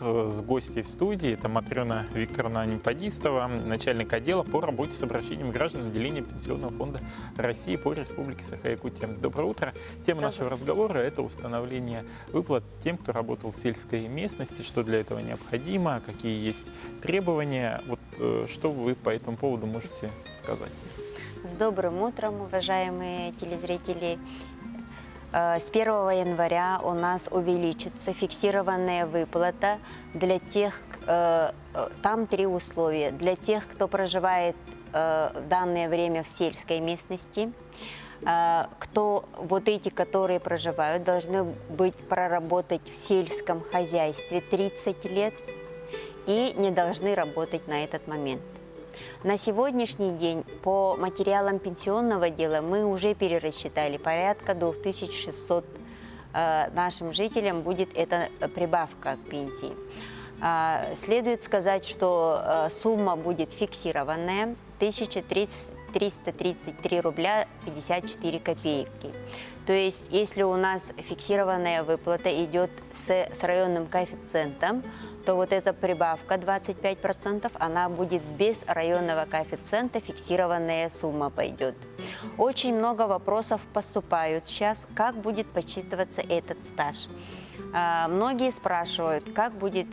С гостей в студии. Это Матрена Викторовна Немпадистова, начальник отдела по работе с обращением граждан отделения Пенсионного фонда России по Республике Саха-Якутия. Доброе утро. Тема нашего разговора – это установление выплат тем, кто работал в сельской местности, что для этого необходимо, какие есть требования. Вот что вы по этому поводу можете сказать? С добрым утром, уважаемые телезрители. С 1 января у нас увеличится фиксированная выплата для тех, там три условия. Для тех, кто проживает в данное время в сельской местности, которые проживают, должны быть проработать в сельском хозяйстве 30 лет и не должны работать на этот момент. На сегодняшний день по материалам пенсионного дела мы уже перерасчитали порядка 2600 нашим жителям будет эта прибавка к пенсии. Следует сказать, что сумма будет фиксированная 1333 рубля 54 копейки. То есть, если у нас фиксированная выплата идет с районным коэффициентом, то вот эта прибавка 25%, она будет без районного коэффициента, фиксированная сумма пойдет. Очень много вопросов поступают сейчас, как будет подсчитываться этот стаж. Многие спрашивают, как будет,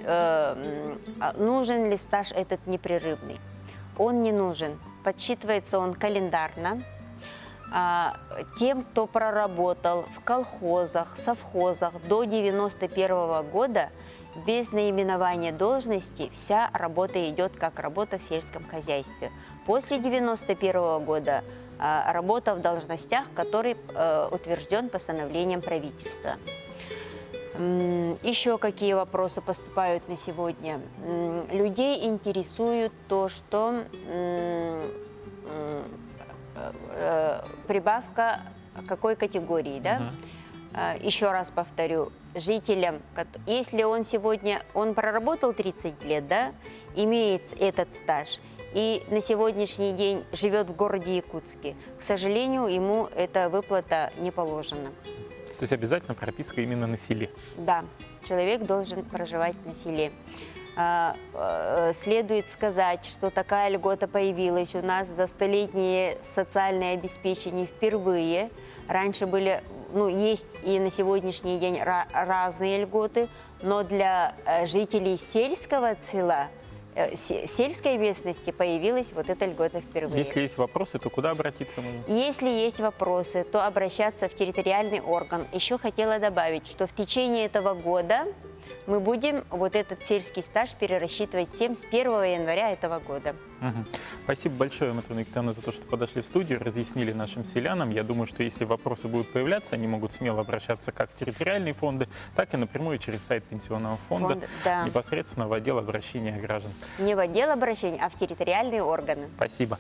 нужен ли стаж этот непрерывный. Он не нужен, подсчитывается он календарно. Тем, кто проработал в колхозах, совхозах до 1991 года, без наименования должности вся работа идет как работа в сельском хозяйстве. После 1991 года работа в должностях, который утвержден постановлением правительства. Еще какие вопросы поступают на сегодня? Людей интересует то, что прибавка какой категории, да? Еще раз повторю, жителям, если он сегодня, он проработал 30 лет, да, имеет этот стаж, и на сегодняшний день живет в городе Якутске, к сожалению, ему эта выплата не положена. То есть обязательно прописка именно на селе? Да, человек должен проживать на селе. Следует сказать, что такая льгота появилась у нас за столетнее социальное обеспечение впервые. Раньше были, есть и на сегодняшний день разные льготы, но для жителей сельского села, сельской местности появилась вот эта льгота впервые. Если есть вопросы, то куда обратиться можно? Если есть вопросы, то обращаться в территориальный орган. Еще хотела добавить, что в течение этого года мы будем вот этот сельский стаж перерасчитывать всем с 1 января этого года. Спасибо большое, Матрена Викторовна, за то, что подошли в студию, разъяснили нашим селянам. Я думаю, что если вопросы будут появляться, они могут смело обращаться как в территориальные фонды, так и напрямую через сайт Пенсионного фонда, непосредственно в отдел обращения граждан. Не в отдел обращения, а в территориальные органы. Спасибо.